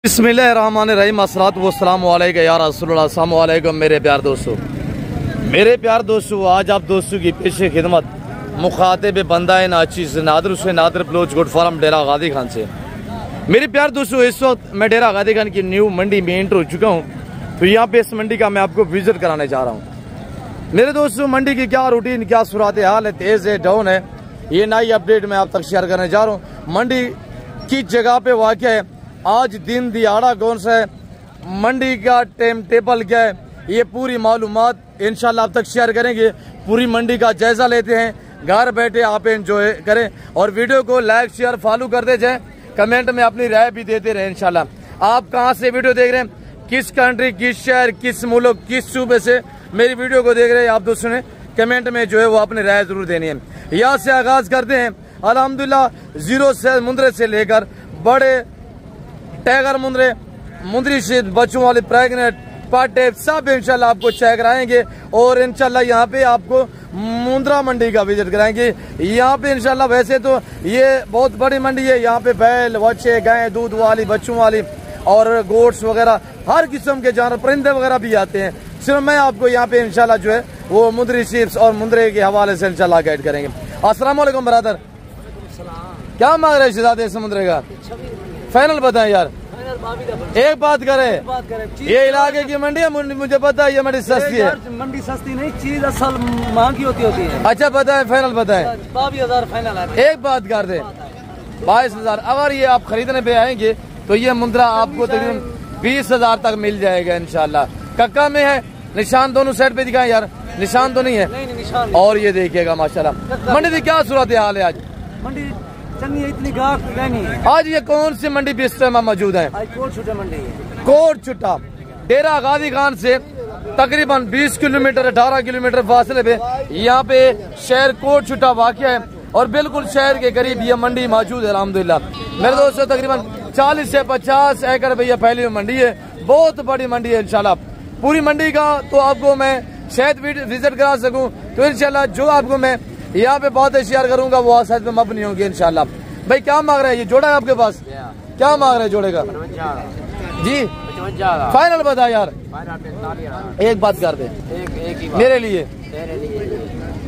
बिस्मिल्लाहिर्रहमानिर्रहीम अस्सलातु वस्सलामु अलैका या रसूलल्लाह। अस्सलामु अलैकुम मेरे प्यार दोस्तों, आज आप दोस्तों की पेश खिदमत मुखातिब बंदा नाचीज नादर से नादर बलोच गुड फार्म डेरा गादी खान से। मेरे प्यार दोस्तों, इस वक्त मैं डेरा गादी खान की न्यू मंडी में एंटर हो चुका हूँ। तो यहाँ पे इस मंडी का मैं आपको विजिट कराने जा रहा हूँ। मेरे दोस्तों, मंडी की क्या रूटीन, क्या सूरत हाल है, तेज है, डाउन है, ये नई अपडेट मैं आप तक शेयर करने जा रहा हूँ। मंडी की जगह पे वाक़या है, आज दिन दिहाड़ा कौन सा है, मंडी का टाइम टेबल क्या है, ये पूरी मालूमात इंशाल्लाह आप तक शेयर करेंगे। पूरी मंडी का जायजा लेते हैं, घर बैठे आप एंजॉय करें और वीडियो को लाइक शेयर फॉलो करते जाएं, कमेंट में अपनी राय भी देते रहे। इंशाल्लाह आप कहां से वीडियो देख रहे हैं, किस कंट्री, किस शहर, किस मुल्क, किस सूबे से मेरी वीडियो को देख रहे हैं आप दोस्तों ने कमेंट में जो है वो अपनी राय जरूर देनी है। यहाँ से आगाज करते हैं अल्हम्दुलिल्लाह, जीरो से मुंद्रे से लेकर बड़े टैगर मुंदरी से बच्चों वाले प्रेगनेंट पाटे सब इंशाल्लाह आपको चेक कराएंगे और इंशाल्लाह यहाँ पे आपको मुंद्रा मंडी का विजिट कराएंगे। यहाँ पे इंशाल्लाह वैसे तो ये बहुत बड़ी मंडी है, यहाँ पे बैल, बच्चे, गाय, दूध वाली, बच्चों वाली और गोट्स वगैरह हर किस्म के जानवर, परिंदे वगैरह भी आते हैं। सिर्फ मैं आपको यहाँ पे इंशाल्लाह जो है वो मुंदरी शिप्स और मुंद्रे के हवाले से इंशाल्लाह गाइड करेंगे। अस्सलाम वालेकुम ब्रदर, क्या मांग रहे शहजादे समुद्रे का? फाइनल बताएं यार, एक बात करें, ये इलाके की मंडी है, मुझे पता है ये मंडी सस्ती है। मंडी सस्ती नहीं, चीज असल महंगी होती है। अच्छा बताएं, फाइनल बताएं। 22,000 फाइनल है। एक बात कर दे, 22,000। अगर ये आप खरीदने पे आएंगे तो ये मुंद्रा आपको तकरीबन 20,000 तक मिल जाएगा इंशाल्लाह। कक्का में है, निशान दोनों साइड पे दिखाएं यार, निशान तो नहीं है? नहीं, निशान। और ये देखिएगा माशाल्लाह मंडी की क्या सूरत हाल है आज? मंडी चंगी है, इतनी गाहक नहीं है। आज ये कौन सी मंडी पे इस टाइम मौजूद है? आज कोट छुट्टा मंडी है। कोट छुट्टा डेरा गादी खान से तकरीबन 20 किलोमीटर 18 किलोमीटर फासले पे यहाँ पे शहर कोट छुट्टा वाक़या है और बिल्कुल शहर के करीब ये मंडी मौजूद है अल्हम्दुलिल्लाह। मेरे दोस्तों, तकरीबन 40 से 50 एकड़ भैया फैली हुई मंडी है, बहुत बड़ी मंडी है इंशाल्लाह। पूरी मंडी का तो आपको मैं शायद विजिट करा सकूं, तो इंशाल्लाह जो आपको मैं यहाँ पे बातें शेयर करूंगा वो शायद में मबनी होंगी इंशाल्लाह। भाई क्या मांग रहे हैं, ये जोड़ा है आपके पास? क्या मांग रहे हैं जोड़े का जी? फाइनल बता यार, एक बात कर दे मेरे लिए,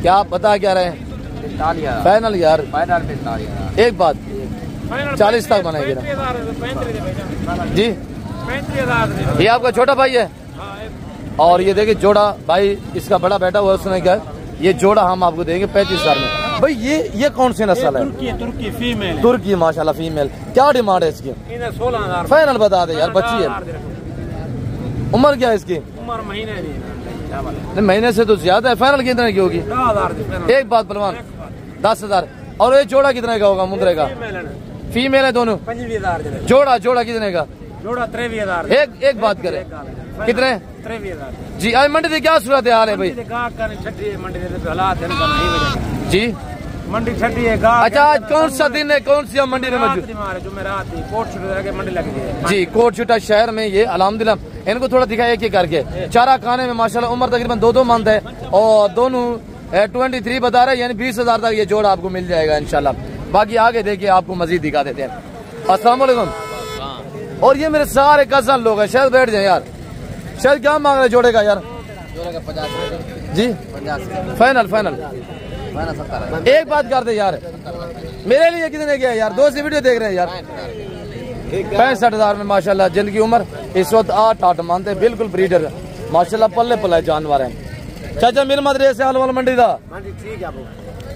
क्या बता क्या रहे हैं? फाइनल यार, एक बात 40 तक बनाएगी ना जी। ये आपका छोटा भाई है और ये देखिए जोड़ा भाई इसका बड़ा बेटा हुआ, उसने क्या ये जोड़ा हम आपको देंगे 35,000 में। भाई ये कौन सी नस्ल है? तुर्की फीमेल। तुर्की माशाल्लाह फीमेल। क्या डिमांड है इसकी? 16,000 फाइनल बता दे यार, बच्ची है। उम्र क्या है इसकी? उम्र महीने से तो ज्यादा है। फाइनल कितने की होगी? 10,000। एक बात पलवान, 10,000। और ये जोड़ा कितने का होगा मुंद्रे का? फीमेल है दोनों। 25,000। जोड़ा कितने का? जोड़ा 23,000। एक बात करे, कितने 23,000 जी? आज मंडी की क्या सूरत हाल है भाई जी? मंडी छठी है। अच्छा आज कौन सा दिन है, कौन सी मंडी में मौजूद जी? कोट छुट्टा शहर में ये अल्हम्दुलिल्लाह। इनको थोड़ा दिखाया एक करके चारा खाने में माशाल्लाह उम्र तकरीबन 2 मंथ है और दोनों 23 बता रहे हैं, यानी 20,000 तक ये जोड़ा आपको मिल जाएगा इंशाल्लाह। बाकी आगे देखिए आपको मजीद दिखा देते हैं। अस्सलाम वालेकुम। और ये मेरे सारे कज़न लोग हैं, शायद बैठ जाए यार। शायद क्या मांग रहे जोड़े का यार? जोड़े का 50 जी। 50 फाइनल। एक बात कर दे यार, मेरे लिए कितने क्या यार? 2 से वीडियो देख रहे हैं यार। 65,000 में माशाल्लाह। जिनकी उम्र इस वक्त 8 मंथ है, बिल्कुल ब्रीडर माशाल्लाह, पल्ले जानवर है। चाचा मेरे मदरे से हलवाल मंडी था ठीक है।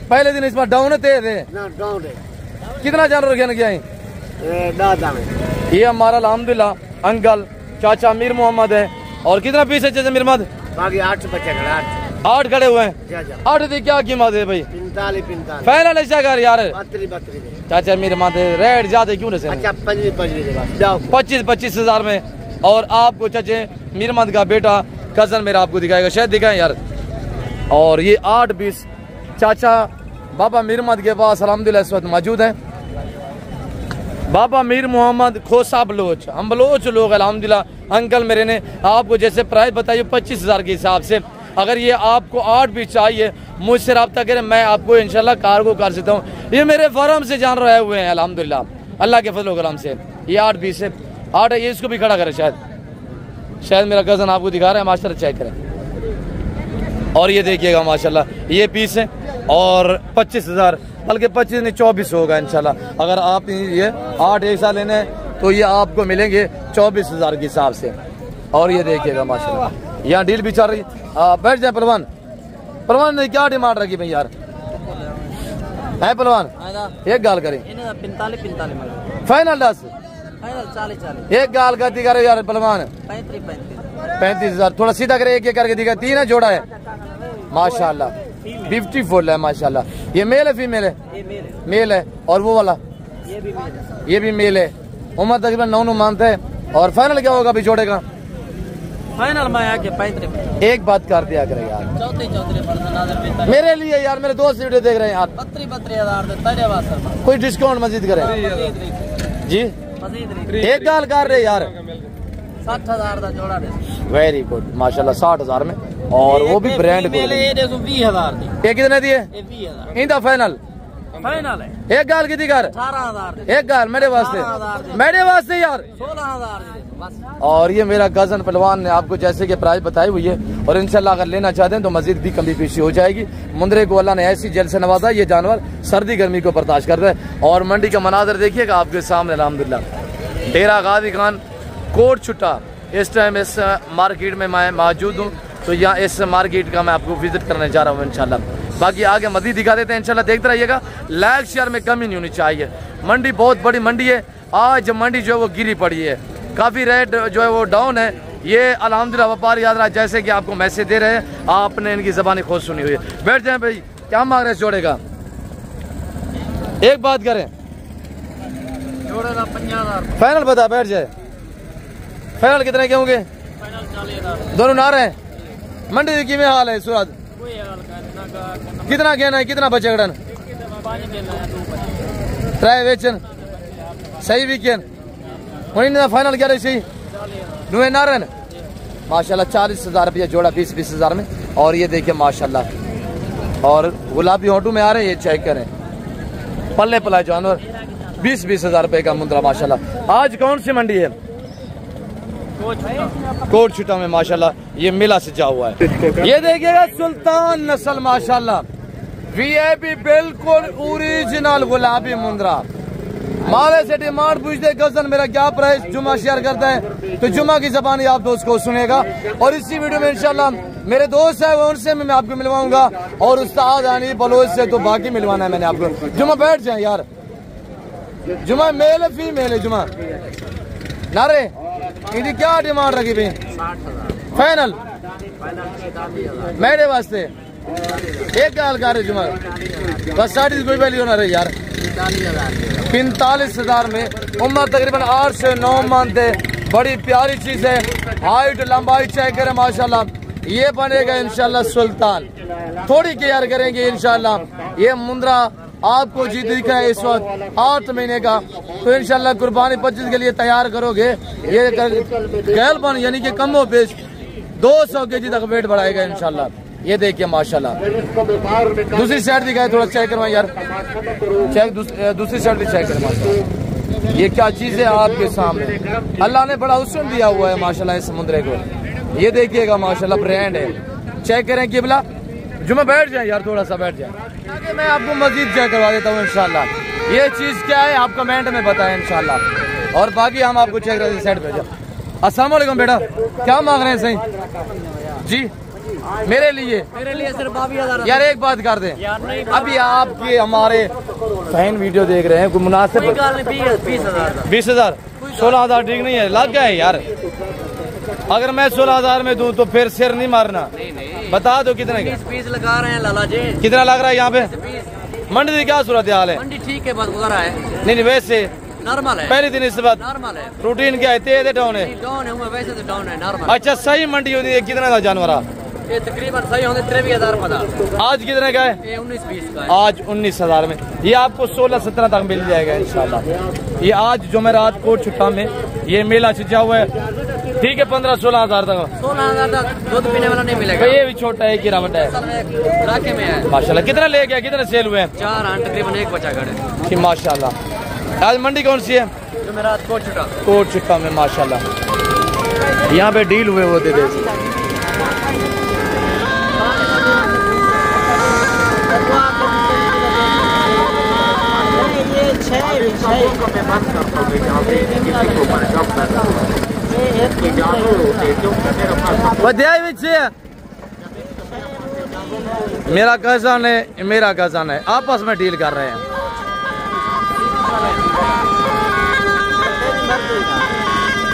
पहले दिन इस बार डाउन थे कितना जानवर कहने गया? ये हमारा अल्हम्दुलिल्लाह अंकल चाचा मीर मोहम्मद है। और कितना पीस है चाचा मीर मोहम्मद? बाकी 8 बच्चे खड़े, 8 खड़े हुए हैं। 8 थी क्या कीमत है भाई? 45। फाइनल ऐसा कर यार 32। चाचा मीर मोहम्मद रेट ज्यादा क्यों नहीं? अच्छा 25,000 में। और आपको चाचे मीर मोहम्मद का बेटा कजन मेरा आपको दिखाएगा, शायद दिखाएं यार। और ये 8 पीस चाचा बाबा मीर मोहम्मद के पास अल्हम्दुलिल्लाह इस वक्त मौजूद है। बाबा मीर मोहम्मद खोसा बलोच, हम बलोच लोग अल्हम्दुलिल्लाह। अंकल मेरे ने आपको जैसे प्राइस बताइए 25,000 के हिसाब से। अगर ये आपको 8 पीस चाहिए मुझसे रब्ता करें, मैं आपको इंशाल्लाह कार्गो कर सकता हूँ। ये मेरे फार्म से जान रहे हुए हैं अल्हम्दुलिल्लाह, अल्लाह के फजल करम से। ये 8 पीस है 8 है, ये इसको भी खड़ा करें शायद मेरा कज़न आपको दिखा रहा है, माशाल्लाह चेक करें। और ये देखिएगा माशाल्लाह ये पीस है और 25,000 बल्कि 25 नहीं 24 होगा इंशाल्लाह। अगर आप ये 8 एक साल लेने हैं तो ये आपको मिलेंगे 24,000 के हिसाब से। और ये देखिएगा माशाल्लाह यहाँ डील भी चल रही है। बैठ जाए परवान ने क्या डिमांड रखी भाई यार है परवान? एक गाल करें 45 फाइनल 10 एक गाल करती करे यार पलवान 35,000 थोड़ा सीधा करे एक करके दिखा। 3 है जोड़ा है माशाल्लाह 54 है माशाल्लाह। ये मेल है फीमेल है? मेल है। और वो वाला ये भी मेल है। उम्र तकरीबन 9 मानते हैं। और फाइनल क्या होगा अभी जोड़े का? फाइनल में आके 35 एक बात कर दिया करे यार चौथे मेरे लिए यार मेरे दोस्त वीडियो देख रहे हैं यार 32,000 कोई डिस्काउंट मजीद करे जी एक गाल कर रहे यार 60,000 का जोड़ा वेरी गुड माशाल्लाह 60,000 में और वो भी ब्रांड को 20,000 ये कितने दिए 20,000 इंदा फाइनल है एक गाल की कर 18,000 एक गाल मेरे वास्ते यार 16,000 बस। और ये मेरा कजन पहलवान ने आपको जैसे कि प्राइस बताई हुई है और इंशाल्लाह अगर लेना चाहते हैं तो मजीद भी कमी पेशी हो जाएगी। मुंदरे को अल्लाह ने ऐसी जल से नवाजा ये जानवर सर्दी गर्मी को बर्दाश्त करता है। और मंडी का मनाजर देखिएगा आपके सामने अल्हम्दुलिल्लाह डेरा गाजी खान कोट छुट्टा इस टाइम इस मार्केट में मैं मौजूद हूँ। तो यहाँ इस मार्केट का मैं आपको विजिट करने जा रहा हूँ इंशाल्लाह। बाकी आगे मजीद दिखा देते हैं इंशाल्लाह देखते रहिएगा। लाइक शेयर में कमी नहीं होनी चाहिए। मंडी बहुत बड़ी मंडी है। आज मंडी जो है वो गिरी पड़ी है काफ़ी रेट जो है वो डाउन है। ये अल्हम्दुलिल्लाह व्यापारी याद रहा जैसे कि आपको मैसेज दे रहे हैं आपने इनकी ज़बानी खुद सुनी हुई है। बैठ जाएं भाई क्या मांग रहे हैं जोड़े का? एक बात करें जोड़े का 50,000 फाइनल बता बैठ जाए फाइनल कितने के होंगे? दोनों ना रहे मंडी की में हाल है सूरत कितना कहना है कितना बचे गड़न ट्राई वेचन सही वीकेंड फाइनल क्या रही दुए नारन माशाल्लाह 40,000 रुपया जोड़ा 20,000 में। और ये देखिए माशाल्लाह और गुलाबी होटू में आ रहे हैं ये चेक करें पल्ले पलाए जानवर 20,000 रुपए का मुंद्रा माशाल्लाह। आज कौन सी मंडी है? कोट छुट्टा में माशाल्लाह ये मेला सजा हुआ है। ये देखिएगा सुल्तान नस्ल माशाल्लाह वीआईपी बिल्कुल ओरिजिनल गुलाबी मुंद्रा। माले से डिमांड पूछते गजन मेरा क्या प्राइस जुमा शेयर करता है तो जुमा की जबानी आप दोस्त को सुनेगा। और इसी वीडियो में इंशाल्लाह मेरे दोस्त है वो उनसे मैं आपको मिलवाऊंगा और उस्ताद आनी बलोच से तो बाकी मिलवाना है मैंने आपको। जुमा बैठ जाए यार जुमा मेल है फीमेल है जुमा नारे इनकी क्या डिमांड रखी भाई? फाइनल मेरे वास्ते एक गाल कर जुमा बस 60 कोई वैल्यू ना रही यार 45,000 में। उम्र तकरीबन 8 से 9 मानते बड़ी प्यारी चीज है। हाइट लंबाई चेक करें माशाल्लाह ये बनेगा इंशाल्लाह सुल्तान। थोड़ी केयर करेंगे इंशाल्लाह। ये मुंद्रा आपको जीत दिखा है इस वक्त 8 महीने का तो इंशाल्लाह कुर्बानी 25 के लिए तैयार करोगे ये गैल बन यानी कि कमो बेच 200 kg तक वेट बढ़ाएगा इंशाल्लाह। ये देखिए माशाल्लाह दूसरी साइड दिखाए थोड़ा चेक करवाए यार चेक दूसरी साइड भी चेक करवा। ये क्या चीज है आपके सामने अल्लाह ने बड़ा हुस्न दिया हुआ है माशाल्लाह इस समुद्र को। ये देखिएगा माशाल्लाह ब्रांड है चेक करें किबला जो मैं बैठ जाए यार थोड़ा सा बैठ जाए मैं आपको मजीद चेक करवा देता हूँ इंशाल्लाह। ये चीज क्या है आप कमेंट में बताएं इंशाल्लाह और बाकी हम आपको चेक करते साइड पे जाए। अस्सलाम वालेकुम बेटा क्या मांग रहे हैं सही जी? मेरे लिए सिर्फ 22,000 यार एक बात कर दें अभी आपके हमारे फैन वीडियो देख रहे हैं कोई मुनासिब 20,000 16,000 ठीक नहीं है लग गए यार। अगर मैं 16,000 में दूं तो फिर सिर नहीं मारना बता दो कितने का 20 लगा रहे हैं लाला जी कितना लग रहा है यहाँ पे? मंडी की क्या सूरत हाल है? मंडी ठीक है बस गुजर है नहीं वैसे नॉर्मल है पहले दिन इस बात नॉर्मल है रूटीन क्या है तेज डाउन है? डाउन है वैसे तो डाउन है नॉर्मल। अच्छा सही मंडी होती है कितना का जानवर ये तकरीबन सही होंगे 23,000 आज कितने का है? ये 19-20 का है। आज 19,000 में ये आपको 16-17 तक मिल जाएगा इंशाल्लाह। ये आज जुमेरात कोट छुट्टा में ये मेला सजा हुआ है ठीक है 15-16,000 तक 16,000 तक दूध पीने वाला नहीं मिलेगा। ये भी छोटा है गिरावट है इलाके में है माशाल्लाह। कितना ले गया कितने सेल हुए हैं? 4 तकरीबन 1 बचा खड़े माशाल्लाह। आज मंडी कौन सी है? जुमेरात कोटचिटा। कोटचिटा में माशाल्लाह। यहाँ पे डील हुए वो दे दे। मेरा कज़न है, मेरा कज़न है, आपस में डील कर रहे हैं।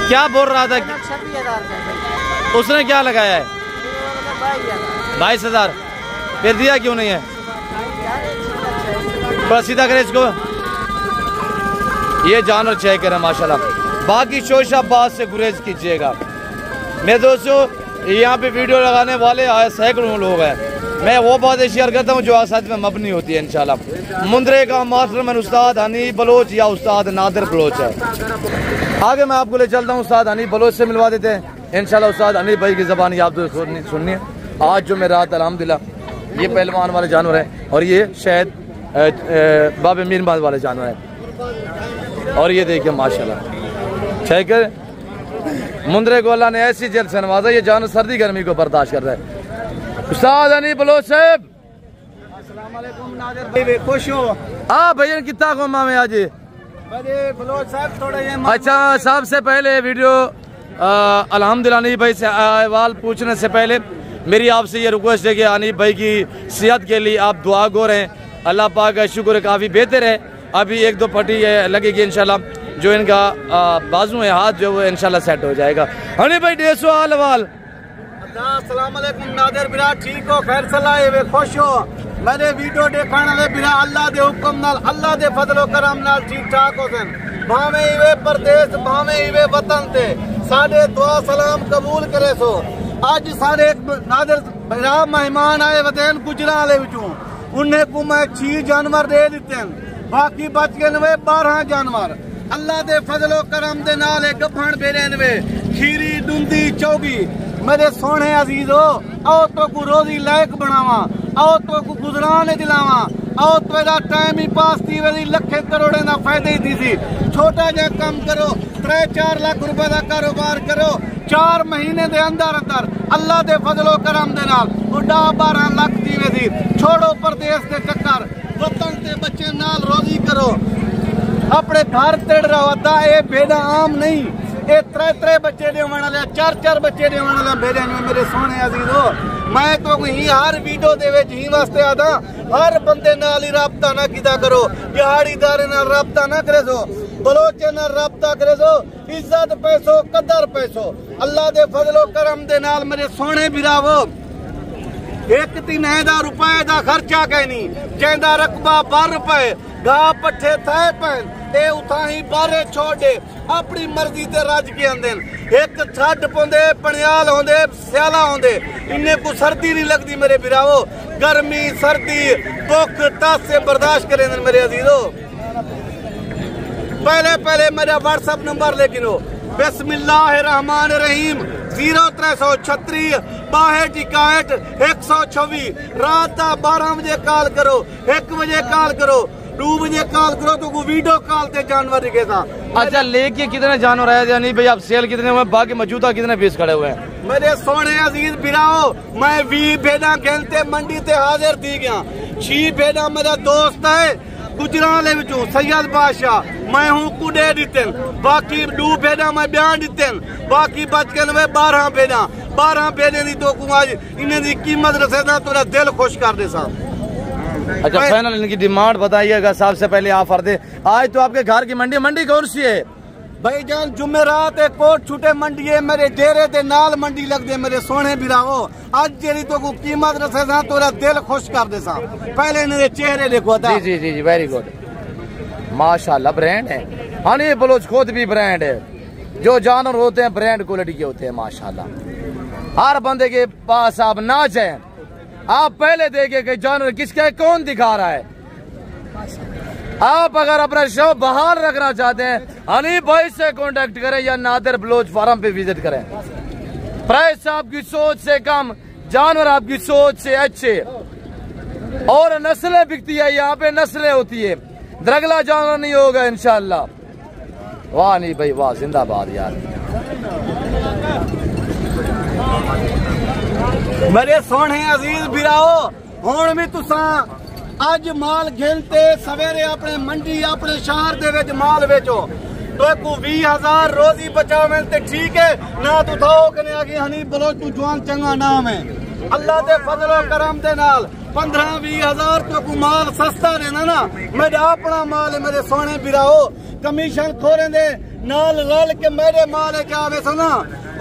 क्या बोल रहा था? उसने क्या लगाया है? 22,000। फिर दिया क्यों नहीं है? थोड़ा सीधा करें इसको। ये जानवर चेक करें माशाल्लाह। बाकी शोशाबाज से गुरेज कीजिएगा। मेरे दोस्तों, यहाँ पे वीडियो लगाने वाले आए सैकड़ों लोग हैं। मैं वो बातें शेयर करता हूँ जो आसाद में मबनी होती है इंशाल्लाह। मुंद्रे का मास्टरमैन उस्ताद हनीफ बलोच या उस्ताद नादिर बलोच है। आगे मैं आपको ले चलता हूँ, उस्ताद हनीफ बलोच से मिलवा देते हैं इंशाल्लाह। उस्ताद हनीफ भाई की ज़बानी आप तो सुननी है। आज जो मेरा रात अल्हम्दुलिल्लाह ये पहलवान वाले जानवर है और ये शायद बाबे मीरबाज वाले जानवर है। और ये देखिए माशाल्लाह ठीक है। मुंद्रे को अल्लाह ने ऐसी जेल से नवाजा, ये जानवर सर्दी गर्मी को बर्दाश्त कर रहा है। उस्ताद हनीफ बलोच साहब खुश हो? हाँ भैया कितना घूमा में आज। अच्छा, सबसे पहले वीडियो अल्हम्दुलिल्लाह हनीफ भाई से अहवाल पूछने से पहले मेरी आपसे ये रिक्वेस्ट है कि हनीफ भाई की सेहत के लिए आप दुआ गो रहें। अल्लाह पाक का शुक्र है काफ़ी बेहतर है। अभी 1-2 पट्टी लगेगी इंशाल्लाह। जो इनका बाजू है हाथ जो वो इंशाल्लाह सेट हो जाएगा। हनीफ भाई डेसो हाल अस्सलाम वालेकुम नादिर बिरा, ठीक हो? खैर सलाह वे खुश हो? मैंने वीडियो देखने वाले बिरा अल्लाह दे हुक्म नाल, अल्लाह दे फजलो करम नाल ठीक ठाक हो सन। भावे इवे परदेश भावे इवे वतन ते साडे दुआ सलाम कबूल करे सो। आज सारे नादिर बिरा मेहमान आए वतन गुजरा वाले विचों, उन्हें को मैं 6 जानवर दे दिते, बाकी बच गए 12 जानवर। अल्लाह दे फजलो करम दे नाल गफण बेरे नवे खीरी दुंदी चौगी। मेरे सोने अजीजो, आओ तो को रोजी लायक बनावा, आओ तो को गुजराने दिलावा, आओ तो टाइम ही पास थी वेली लखे करोड़े ना फायदे ही थी सी। छोटा जा काम करो, 3-4 लाख रुपए का कारोबार करो, 4 महीने दे अंदर अंदर अल्लाह दे फजलो करम दे नाल 10-12 लाख थी वे। छोड़ो परदेश दे चक्कर, वतन ते बच्चे नाल रोजी करो, अपने घर तेड़ रहो। ये बेड़ा आम नहीं, ये 3 बच्चे देने वाले, 4 बच्चे देने वाले भेजे मेरे सोने अजीजो। मैं तो ही हर वीडियो दे ही वास्ते आता, हर बंदे नाल ही राबता ना किया करो, दिहाड़ीदारे नाल राबता ना करे सो, बलोचे नाल राबता करे सो। इज्जत पैसो कदर पैसो अल्लाह दे फजलो करम दे नाल मेरे सोने बिरावो। 1-3 रुपए का खर्चा कहनी चेंदा रकबा 12 रुपए गा पट्ठे थे पैन ते उथा ही बारे छोड़ दे, अपनी मर्जी ते रज के आंदे। एक छड़ पौंदे पनियाल होंदे स्याला होंदे, इन्हें को सर्दी नहीं लगती मेरे बिरावो। गर्मी सर्दी भुख तस से बर्दाश्त करें मेरे अजीजो। पहले मेरा व्हाट्सएप नंबर लेकिन हो बिस्मिल्लाहिर्रहमानिर्रहीम 0336 62 126। रात 12 बजे कॉल करो, 1 बजे कॉल करो, 2 बजे कॉल करो तो वीडियो कॉल ते जानवर दिखे था। अच्छा, लेके कितने जानवर आए थे? नहीं भाई आप सेल कितने हुए, बाकी मौजूदा कितने पीस खड़े हुए हैं? मेरे सोने अजीज बिराओ, मैं 20 भेड़ा कहते मंडी ते हाजिर थी गया। 6 भेड़ा मेरा दोस्त है गुजराले विचों सैयद बादशाह, मैं हूँ कुडे दिते, बाकी 2 भेड़ा मैं बयान दिते, बाकी बच गए 12 भेड़ा। 12 भेड़े दी तो आज इन्हें दी कीमत रसेदा तेरा दिल खुश कर दे साहब। अच्छा, फाइनल इनकी डिमांड बताइएगा सबसे पहले ऑफर दे। आज तो आपके घर की मंडी कौन सी है भाईजान? जुमेरात कोट छुटे मंडी है, मेरे डेरे दे नाल मंडी लग दे मेरे सोने बिरावो। आज जेरी तो को कीमत रसे सा तोरा दिल खुश कर दे सा। पहले इन्हें चेहरे देखो था। जी वेरी गुड माशाल्लाह, ब्रांड है। हनीफ बलोच खुद भी ब्रांड है। जो जानवर होते हैं ब्रांड क्वालिटी के होते हैं माशाल्लाह। हर बंदे के पास आप ना जाए, आप पहले देखे कि जानवर किसका कौन दिखा रहा है। आप अगर अपना शो बहाल रखना चाहते हैं हनीफ भाई से कांटेक्ट करें या नादिर बलोच फार्म पे विजिट करें। प्राइस आपकी सोच से कम, जानवर आपकी सोच से अच्छे, और नस्लें बिकती है। यहाँ पे नस्लें होती है, द्रगला जानवर नहीं होगा इंशाल्लाह। वाह नहीं भाई वाह, जिंदाबाद यार। मेरे सोने अजीज बिराओ, हुण भी तुसां अज माल गिनते सवेरे अपने मंडी अपने शहर दे विच माल बेचो तो 20,000 रोजी बचावें ते ठीक है ना। तू थाओ कने आगे हनी बलोच तू जवान चंगा नाम है अल्लाह दे फजलो करम दे नाल 15-20,000 तो को माल सस्ता देना ना। मेरा अपना माल है मेरे सोने बिराओ, कमीशन खोरे दे नाल रल के मेरे माल है क्या वे सुना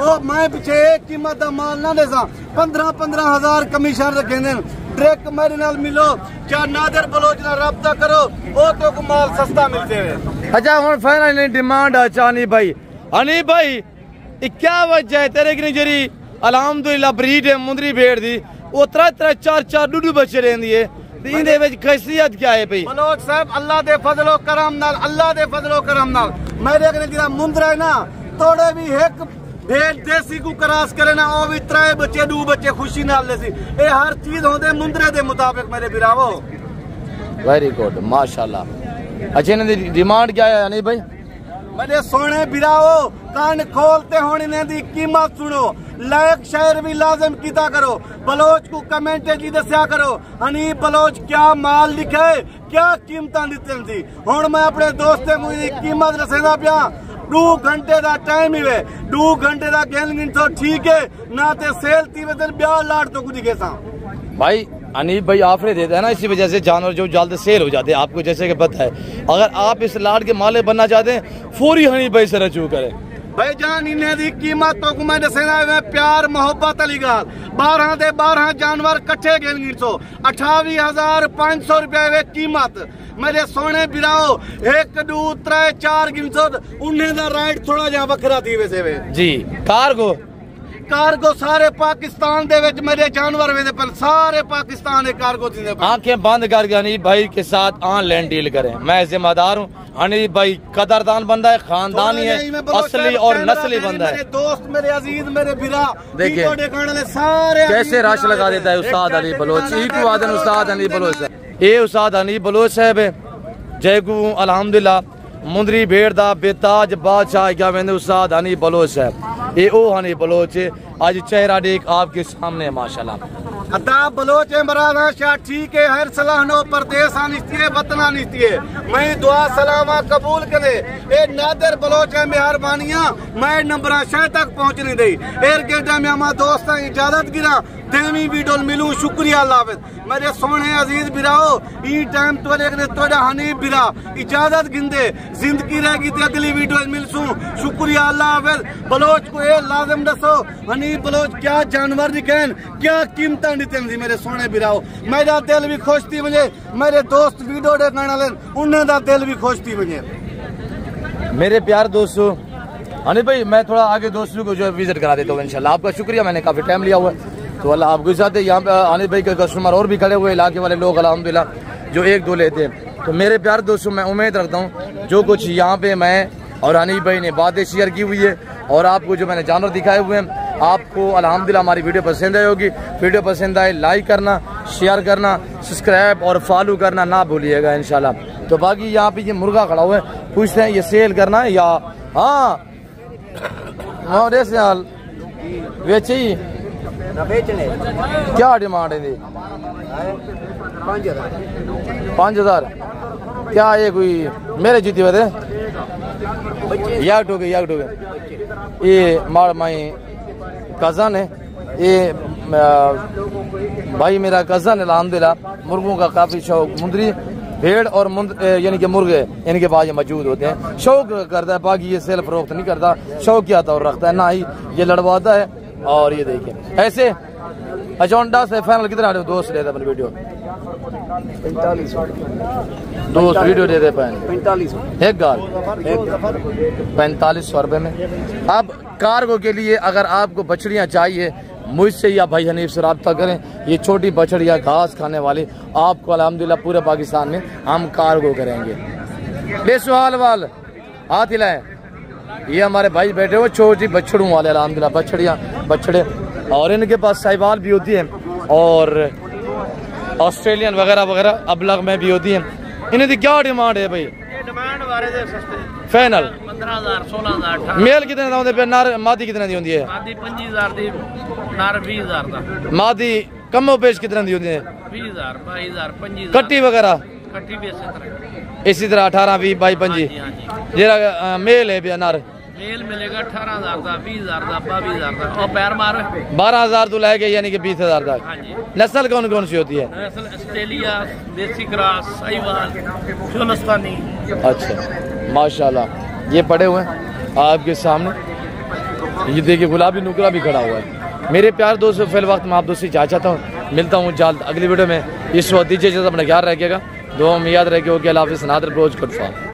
ओ मैं पीछे एक कीमत दा माल ना देसा 15-15,000 कमीशन रखे ने। डायरेक्ट मेरे नाल मिलो क्या नादर बलोच ना रब्ता करो ओ तो को माल सस्ता मिलते है। अच्छा हुन फाइनली डिमांड अचानी भाई हनी भाई क्या वजह है तेरे की जरी अलहमदुलिल्लाह ब्रीड है मुंदरी भेड़ दी वो 3-4 डूडू बच्चे रहंदी है इंदे विच खासियत क्या है भाई? बलोच साहब अल्लाह दे फजलो करम नाल अल्लाह दे फजलो करम नाल मेरे कने जिरा मुंदरा है ना तोड़े भी एक भेड़ देसी को क्रॉस करे ना ओ भी 3 बच्चे 2 बच्चे खुशी नाल लेसी ए हर चीज होंदे मुंदरे दे मुताबिक मेरे बिरावो। वेरी गुड माशाल्लाह। अच्छा इन्हें दी डिमांड क्या है हनी भाई? मेरे सोने बिराओ कान खोलते होने ने दी कीमत सुनो, लायक शेयर भी लाजम कीता करो, बलोच को कमेंट जी दस्या करो हनी बलोच क्या माल लिखे क्या कीमत दिते थी। हुण मैं अपने दोस्ते मुझे कीमत दसेदा पिया 2 घंटे का टाइम ही वे 2 घंटे का गेल गिन तो ठीक है ना ते सेल ती वदन ब्याह लाट तो कुछ दिखे सा भाई। अनीब भाई ऑफर देता है ना इसी वजह से जानवर जो जल्द सेल हो जाते हैं आपको जैसे कि पता है। अगर आप इस लाड के मालिक बनना चाहते हैं फौरी हनीब भाई से रजू करें भाई जान इन्हें दी कीमत तो मैं दसेना में प्यार मोहब्बत अली गाल 12 दे 12 जानवर कट्ठे गेल 28,500 रुपए वे कीमत मेरे सोने बिराओ 1 2 3 4 गिनसो उन्हें दा राइट थोड़ा जा वखरा थी वैसे वे जी। कार्गो सारे पाकिस्तान दे विच मेरे जानवर वेंदे पर सारे पाकिस्तान दे कार्गो दिंदे। आंखें बंद करके हनीब भाई के साथ ऑनलाइन डील करें, मैं जिम्मेदार हूँ। हनीब भाई कदरदान बंदा है, खानदानी है, असली और नस्ली बंदा है। मेरे दोस्त मेरे अजीज मेरे बिरा देखिए सारे कैसे रश लगा देता है उस्ताद अली बलोच। उस्ताद अली बलोच ये उस्ताद अली बलोच साहब है जयगू अल्हम्दुलिल्लाह मुंदरी भेड़ दा बेताज बादशाह क्या वेंदे उस्ताद हनी बलोच साहब। ये ओ हनी बलोच आज चेहरा देख आपके सामने है माशाल्लाह। अता बलोच मराना शाह ठीक है हर सलाह नो परदेस आनिस्ती है वतना निस्ती है मैं दुआ सलामा कबूल करे ए नादर बलोच है मेहरबानियां मैं नंबरा शाह तक पहुंच नहीं दई एर गेटा में हमारा दोस्त इजाजत गिरा देवी वीडियो मिलूं शुक्रिया अल्लाह मेरे सोने अजीज बिराओ ई टाइम तोड़े हनी बिरा इजाजत गिंदे जिंदगी रहेगी ते अगली वीडियो मिलसूं शुक्रिया अल्लाह हाफिज। बलोच को ये लाजम दसो हनी बलोच क्या जानवर दिखेन क्या कीमत दिते मेरे सोने बिराओ मेरा दिल भी खुश थी मुझे मेरे दोस्त वीडियो देखने वाले उन्हें दा दिल भी खुश थी मुझे। मेरे प्यार दोस्तों हनी भाई मैं थोड़ा आगे दोस्तों को जो विजिट करा देता हूँ इंशाल्लाह। आपका शुक्रिया मैंने काफी टाइम लिया हुआ है तो अल्लाह आपके साथ है। यहाँ पे हनी भाई के कस्टमर और भी खड़े हुए इलाके वाले लोग अल्हम्दुलिल्लाह जो 1-2 लेते हैं। तो मेरे प्यार दोस्तों मैं उम्मीद रखता हूँ जो कुछ यहाँ पे मैं और हनी भाई ने बातें शेयर की हुई है और आपको जो मैंने जानवर दिखाए हुए हैं आपको अल्हम्दुलिल्लाह हमारी वीडियो पसंद आई होगी। वीडियो पसंद आए लाइक करना शेयर करना सब्सक्राइब और फॉलो करना ना भूलिएगा इंशाल्लाह। तो बाकी यहाँ पे ये मुर्गा खड़ा हुआ है पूछते हैं ये सेल करना है या हाँ बेचे ही बेचने क्या डिमांड है 5,000 क्या ये कोई मेरे जीती हुए थे याक गए ये मार माई कज़न है ये भाई मेरा कज़न है अल्हम्दुलिल्लाह मुर्गों का काफ़ी शौक मुंदरी भेड़ और यानी कि मुर्गे इनके पास ये मौजूद होते हैं। शौक करता है बाकी ये सेल फरोख्त नहीं करता शौक क्या तौर रखता है ना ही ये लड़वाता है। और ये देखिए ऐसे अचौंडा से फाइनल कितना दोस्त लेते अपनी वीडियो 45 दोस्त वीडियो दे दे 45 एक गाल 4500 रुपए में। अब कार्गो के लिए अगर आपको बछड़ियाँ चाहिए मुझसे या भाई हनीफ से रब्ता करें। ये छोटी बछड़ियाँ घास खाने वाली आपको अल्हम्दुलिल्लाह पूरे पाकिस्तान में हम कार्गो करेंगे। बेसुहाल वाल हाथ हिलाए ये हमारे भाई बैठे हुए छोटी बछड़ों वाले अल्हम्दुलिल्लाह बछड़े और इनके पास साहिवाल भी होती है और ऑस्ट्रेलियन वगैरह वगैरह अबलग में भी होती है। इन्हें क्या डिमांड है भाई? डिमांड सारे दे सस्ते फाइनल 15,000 16,000 18,000 मेल कितने दा होंदे पे नार मादी कितने दी होंदी है आदि 25,000 दी नार 20,000 दा मादी कमो पेश कितने दी होंदी है 20,000 22,000 25,000 कट्टी वगैरह कट्टी भी इसी तरह इसी तरह 18 20 22 25 हाँ जी जेरा मेल है पे नार मेल मिलेगा 18,000 का 20,000 का 22,000 का और पैर मारो 12,000 तो लाएगा यानी कि 20,000 तक हाँ जी नस्ल कौन कौन सी होती है नस्ल ऑस्ट्रेलिया देसी क्रॉस साहिवाल फिलिस्तीनी अच्छा माशाल्लाह ये पड़े हुए हैं आपके सामने ये देखिए गुलाबी नुकरा भी खड़ा हुआ है मेरे प्यार दोस्तों फिल वक्त मैं आप दोस्तों से चाहता हूँ मिलता हूँ जल्द अगली वीडियो में इस वक्त दीजिए अपना ख्याल रखिएगा दुआ में याद रखिए ओके अल्लाह हाफिज़ नादर ब्रोज गुड फॉर्म।